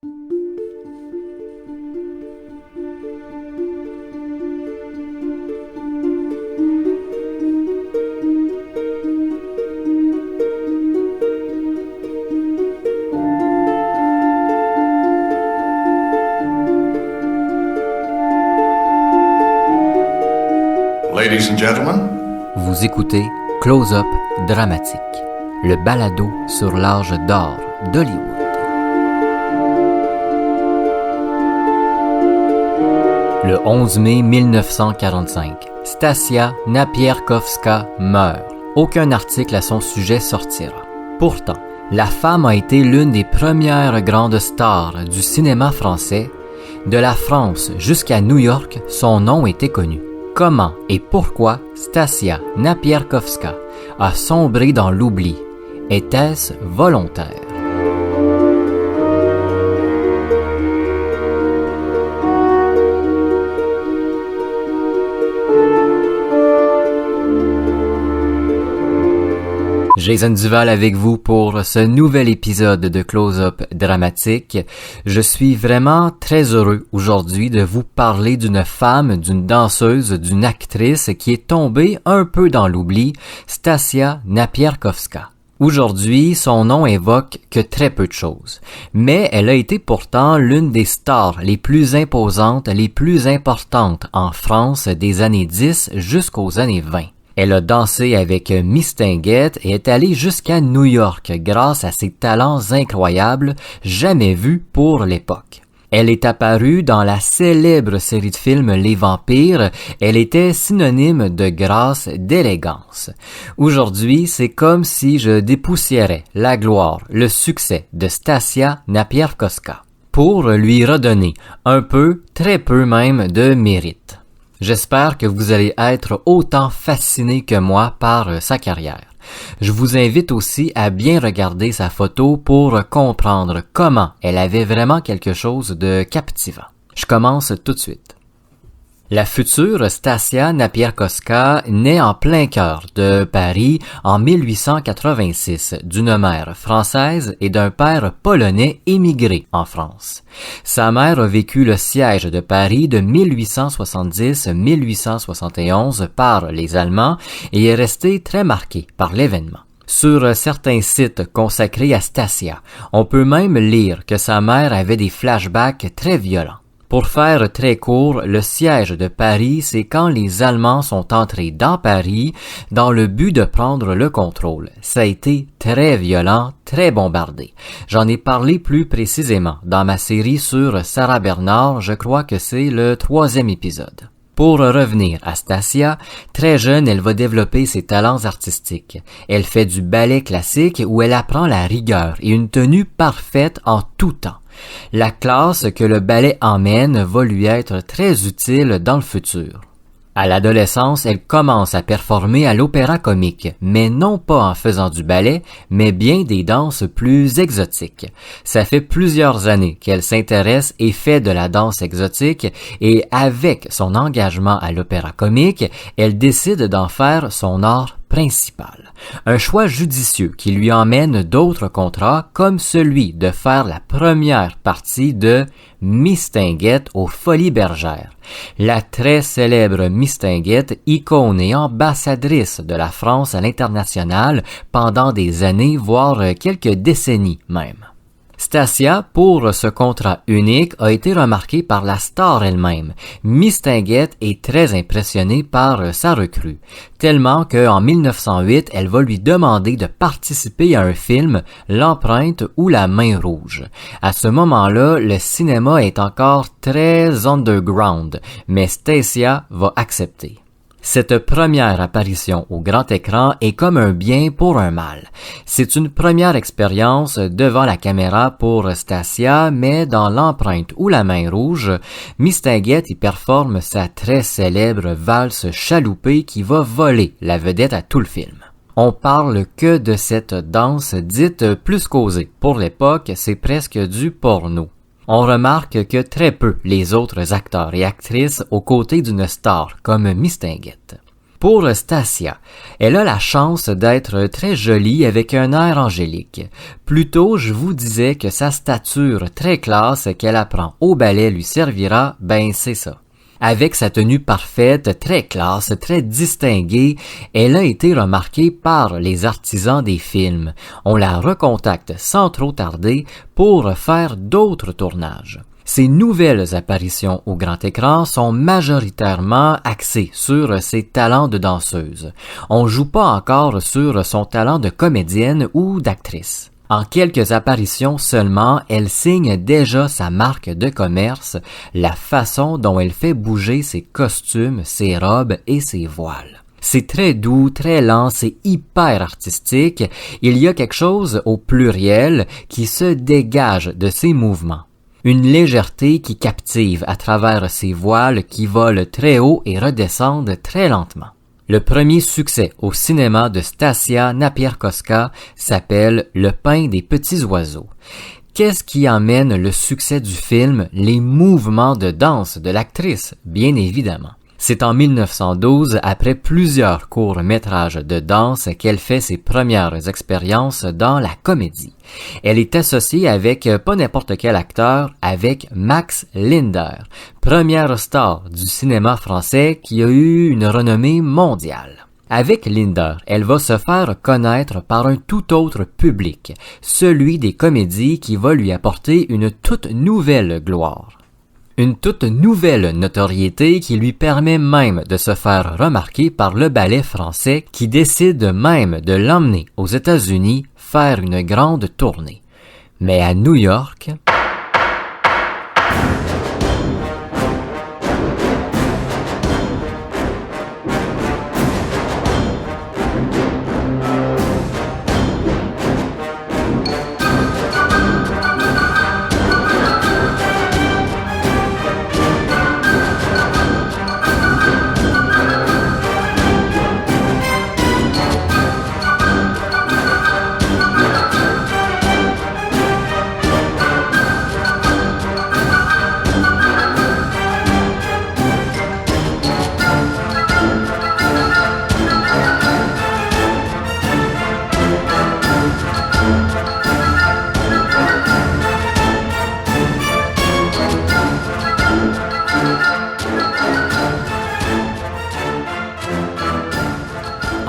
Ladies and gentlemen, Vous écoutez Close-Up Dramatique, le balado sur l'âge d'or d'Hollywood. Le 11 mai 1945, Stasia Napierkowska meurt. Aucun article à son sujet sortira. Pourtant, la femme a été l'une des premières grandes stars du cinéma français. De la France jusqu'à New York, son nom était connu. Comment et pourquoi Stasia Napierkowska a sombré dans l'oubli? Était-ce volontaire? Jason Duval avec vous pour ce nouvel épisode de Close-Up Dramatique. Je suis vraiment très heureux aujourd'hui de vous parler d'une femme, d'une danseuse, d'une actrice qui est tombée un peu dans l'oubli, Stasia Napierkowska. Aujourd'hui, son nom évoque que très peu de choses, mais elle a été pourtant l'une des stars les plus imposantes, les plus importantes en France des années 10 jusqu'aux années 20. Elle a dansé avec Mistinguett et est allée jusqu'à New York grâce à ses talents incroyables, jamais vus pour l'époque. Elle est apparue dans la célèbre série de films Les Vampires. Elle était synonyme de grâce, d'élégance. Aujourd'hui, c'est comme si je dépoussiérais la gloire, le succès de Stasia Napierkowska pour lui redonner un peu, très peu même, de mérite. J'espère que vous allez être autant fasciné que moi par sa carrière. Je vous invite aussi à bien regarder sa photo pour comprendre comment elle avait vraiment quelque chose de captivant. Je commence tout de suite. La future Stasia Napierkowska naît en plein cœur de Paris en 1886 d'une mère française et d'un père polonais émigré en France. Sa mère a vécu le siège de Paris de 1870-1871 par les Allemands et est restée très marquée par l'événement. Sur certains sites consacrés à Stasia, on peut même lire que sa mère avait des flashbacks très violents. Pour faire très court, le siège de Paris, c'est quand les Allemands sont entrés dans Paris dans le but de prendre le contrôle. Ça a été très violent, très bombardé. J'en ai parlé plus précisément dans ma série sur Sarah Bernard, je crois que c'est le 3e épisode. Pour revenir à Stasia, très jeune, elle va développer ses talents artistiques. Elle fait du ballet classique où elle apprend la rigueur et une tenue parfaite en tout temps. La classe que le ballet emmène va lui être très utile dans le futur. À l'adolescence, elle commence à performer à l'opéra-comique, mais non pas en faisant du ballet, mais bien des danses plus exotiques. Ça fait plusieurs années qu'elle s'intéresse et fait de la danse exotique, et avec son engagement à l'opéra-comique, elle décide d'en faire son art principal. Un choix judicieux qui lui emmène d'autres contrats comme celui de faire la première partie de Mistinguett aux Folies Bergères. La très célèbre Mistinguett, icône et ambassadrice de la France à l'international pendant des années, voire quelques décennies même. Stasia, pour ce contrat unique, a été remarquée par la star elle-même. Mistinguett est très impressionnée par sa recrue, tellement qu'en 1908, elle va lui demander de participer à un film, L'Empreinte ou La Main Rouge. À ce moment-là, le cinéma est encore très underground, mais Stasia va accepter. Cette première apparition au grand écran est comme un bien pour un mal. C'est une première expérience devant la caméra pour Stasia, mais dans L'Empreinte ou La Main Rouge, Mistinguett y performe sa très célèbre valse chaloupée qui va voler la vedette à tout le film. On parle que de cette danse dite plus qu'osée. Pour l'époque, c'est presque du porno. On remarque que très peu les autres acteurs et actrices aux côtés d'une star comme Mistinguett. Pour Stasia, elle a la chance d'être très jolie avec un air angélique. Plus tôt, je vous disais que sa stature très classe qu'elle apprend au ballet lui servira, ben c'est ça. Avec sa tenue parfaite, très classe, très distinguée, elle a été remarquée par les artisans des films. On la recontacte sans trop tarder pour faire d'autres tournages. Ses nouvelles apparitions au grand écran sont majoritairement axées sur ses talents de danseuse. On joue pas encore sur son talent de comédienne ou d'actrice. En quelques apparitions seulement, elle signe déjà sa marque de commerce, la façon dont elle fait bouger ses costumes, ses robes et ses voiles. C'est très doux, très lent, c'est hyper artistique. Il y a quelque chose au pluriel qui se dégage de ses mouvements. Une légèreté qui captive à travers ses voiles qui volent très haut et redescendent très lentement. Le premier succès au cinéma de Stasia Napierkowska s'appelle Le pain des petits oiseaux. Qu'est-ce qui emmène le succès du film? Les mouvements de danse de l'actrice, bien évidemment. C'est en 1912, après plusieurs courts-métrages de danse, qu'elle fait ses premières expériences dans la comédie. Elle est associée avec pas n'importe quel acteur, avec Max Linder, première star du cinéma français qui a eu une renommée mondiale. Avec Linder, elle va se faire connaître par un tout autre public, celui des comédies qui va lui apporter une toute nouvelle gloire. Une toute nouvelle notoriété qui lui permet même de se faire remarquer par le ballet français qui décide même de l'emmener aux États-Unis faire une grande tournée. Mais à New York...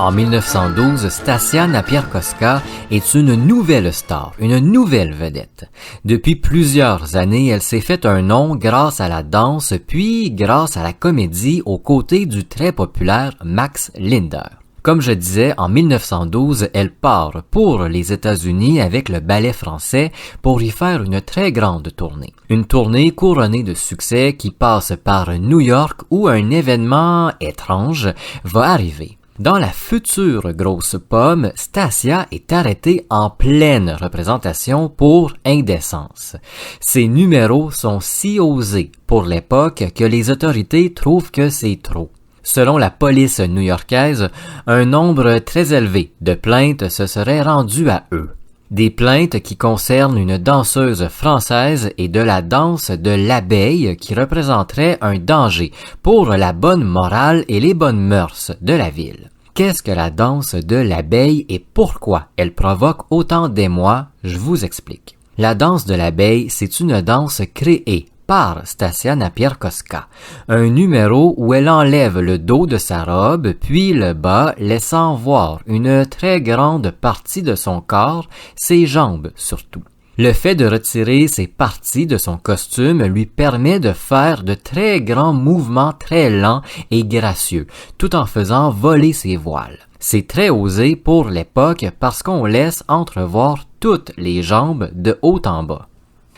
En 1912, Stasia Napierkowska est une nouvelle star, une nouvelle vedette. Depuis plusieurs années, elle s'est fait un nom grâce à la danse, puis grâce à la comédie aux côtés du très populaire Max Linder. Comme je disais, en 1912, elle part pour les États-Unis avec le ballet français pour y faire une très grande tournée. Une tournée couronnée de succès qui passe par New York où un événement étrange va arriver. Dans la future grosse pomme, Stasia est arrêtée en pleine représentation pour indécence. Ses numéros sont si osés pour l'époque que les autorités trouvent que c'est trop. Selon la police new-yorkaise, un nombre très élevé de plaintes se seraient rendues à eux. Des plaintes qui concernent une danseuse française et de la danse de l'abeille qui représenterait un danger pour la bonne morale et les bonnes mœurs de la ville. Qu'est-ce que la danse de l'abeille et pourquoi elle provoque autant d'émoi? Je vous explique. La danse de l'abeille, c'est une danse créée par Stasia Napierkowska, un numéro où elle enlève le dos de sa robe puis le bas, laissant voir une très grande partie de son corps, ses jambes surtout. Le fait de retirer ces parties de son costume lui permet de faire de très grands mouvements très lents et gracieux, tout en faisant voler ses voiles. C'est très osé pour l'époque parce qu'on laisse entrevoir toutes les jambes de haut en bas.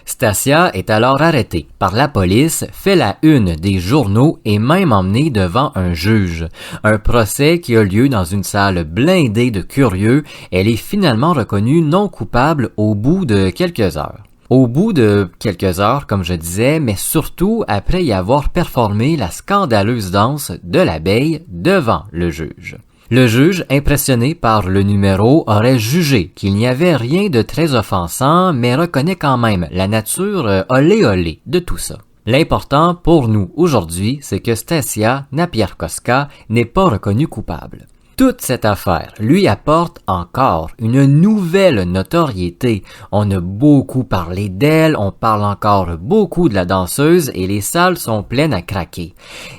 Stasia est alors arrêtée par la police, fait la une des journaux et même emmenée devant un juge. Un procès qui a lieu dans une salle blindée de curieux. Elle est finalement reconnue non coupable au bout de quelques heures. Au bout de quelques heures, comme je disais, mais surtout après y avoir performé la scandaleuse danse de l'abeille devant le juge. Le juge, impressionné par le numéro, aurait jugé qu'il n'y avait rien de très offensant, mais reconnaît quand même la nature olé olé de tout ça. L'important pour nous aujourd'hui, c'est que Stasia Napierkowska n'est pas reconnue coupable. Toute cette affaire lui apporte encore une nouvelle notoriété. On a beaucoup parlé d'elle, on parle encore beaucoup de la danseuse et les salles sont pleines à craquer.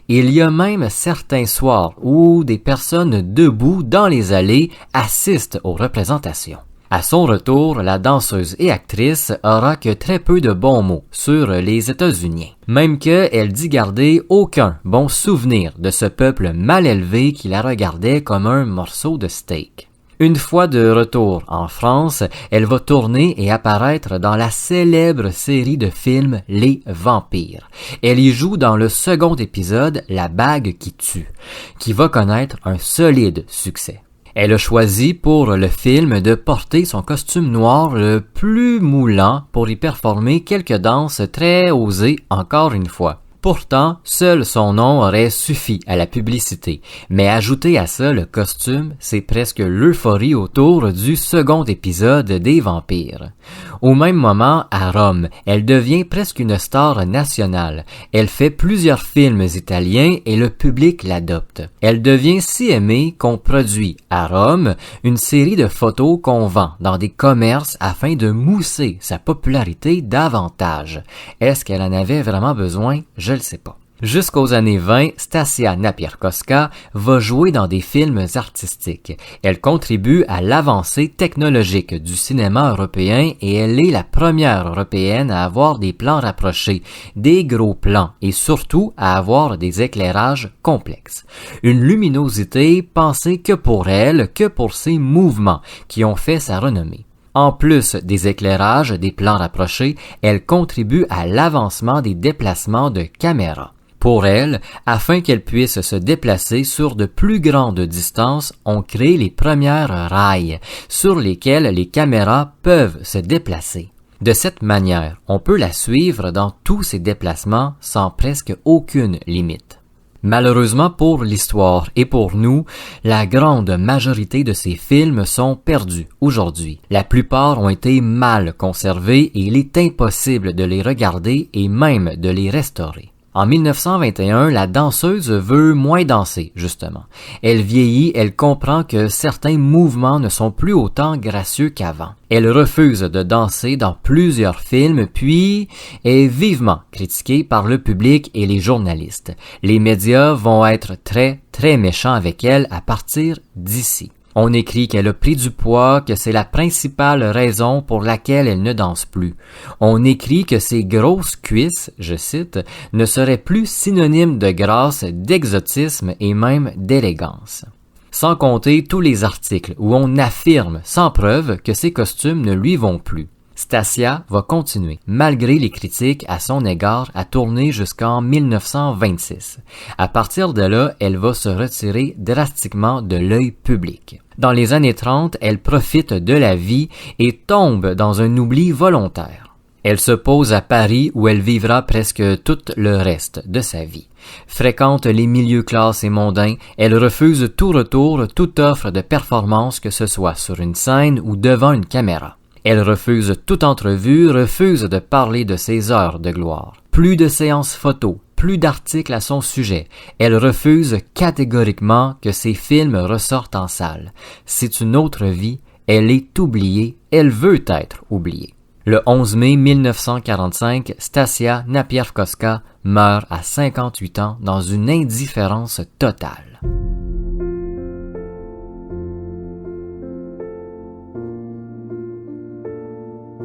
Il y a même certains soirs où des personnes debout dans les allées assistent aux représentations. À son retour, la danseuse et actrice aura que très peu de bons mots sur les États-Unis. Même qu'elle dit garder aucun bon souvenir de ce peuple mal élevé qui la regardait comme un morceau de steak. Une fois de retour en France, elle va tourner et apparaître dans la célèbre série de films Les Vampires. Elle y joue dans le second épisode La bague qui tue, qui va connaître un solide succès. Elle a choisi pour le film de porter son costume noir le plus moulant pour y performer quelques danses très osées encore une fois. Pourtant, seul son nom aurait suffi à la publicité, mais ajouter à ça le costume, c'est presque l'euphorie autour du second épisode des Vampires. Au même moment, à Rome, elle devient presque une star nationale. Elle fait plusieurs films italiens et le public l'adopte. Elle devient si aimée qu'on produit à Rome une série de photos qu'on vend dans des commerces afin de mousser sa popularité davantage. Est-ce qu'elle en avait vraiment besoin? Je le sais pas. Jusqu'aux années 20, Stasia Napierkowska va jouer dans des films artistiques. Elle contribue à l'avancée technologique du cinéma européen et elle est la première européenne à avoir des plans rapprochés, des gros plans et surtout à avoir des éclairages complexes. Une luminosité pensée que pour elle, que pour ses mouvements qui ont fait sa renommée. En plus des éclairages, des plans rapprochés, elle contribue à l'avancement des déplacements de caméra. Pour elle, afin qu'elle puisse se déplacer sur de plus grandes distances, on crée les premières rails sur lesquels les caméras peuvent se déplacer. De cette manière, on peut la suivre dans tous ses déplacements sans presque aucune limite. Malheureusement pour l'histoire et pour nous, la grande majorité de ces films sont perdus aujourd'hui. La plupart ont été mal conservés et il est impossible de les regarder et même de les restaurer. En 1921, la danseuse veut moins danser, justement. Elle vieillit, elle comprend que certains mouvements ne sont plus autant gracieux qu'avant. Elle refuse de danser dans plusieurs films, puis est vivement critiquée par le public et les journalistes. Les médias vont être très méchants avec elle à partir d'ici. On écrit qu'elle a pris du poids, que c'est la principale raison pour laquelle elle ne danse plus. On écrit que ses grosses cuisses, je cite, ne seraient plus synonymes de grâce, d'exotisme et même d'élégance. Sans compter tous les articles où on affirme sans preuve que ses costumes ne lui vont plus. Stasia va continuer, malgré les critiques à son égard, à tourner jusqu'en 1926. À partir de là, elle va se retirer drastiquement de l'œil public. Dans les années 30, elle profite de la vie et tombe dans un oubli volontaire. Elle se pose à Paris où elle vivra presque tout le reste de sa vie. Fréquente les milieux classes et mondains, elle refuse tout retour, toute offre de performance que ce soit sur une scène ou devant une caméra. Elle refuse toute entrevue, refuse de parler de ses heures de gloire. Plus de séances photos, plus d'articles à son sujet. Elle refuse catégoriquement que ses films ressortent en salle. C'est une autre vie, elle est oubliée, elle veut être oubliée. Le 11 mai 1945, Stasia Napierkowska meurt à 58 ans dans une indifférence totale.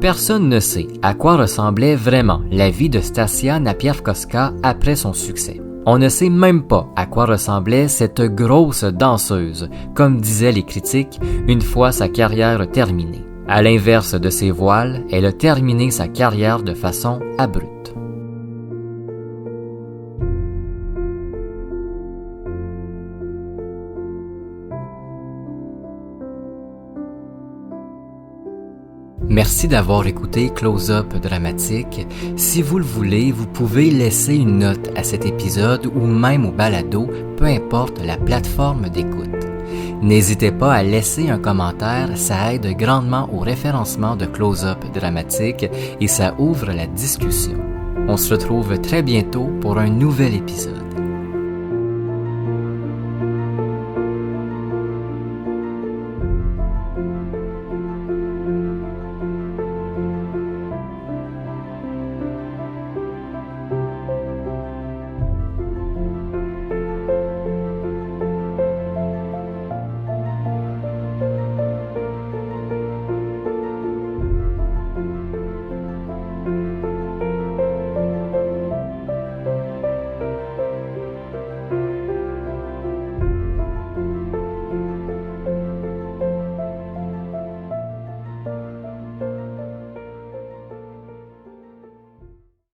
Personne ne sait à quoi ressemblait vraiment la vie de Stasia Napierkowska après son succès. On ne sait même pas à quoi ressemblait cette grosse danseuse, comme disaient les critiques, une fois sa carrière terminée. À l'inverse de ses voiles, elle a terminé sa carrière de façon abrupte. Merci d'avoir écouté Close-Up Dramatique. Si vous le voulez, vous pouvez laisser une note à cet épisode ou même au balado, peu importe la plateforme d'écoute. N'hésitez pas à laisser un commentaire, ça aide grandement au référencement de Close-Up Dramatique et ça ouvre la discussion. On se retrouve très bientôt pour un nouvel épisode.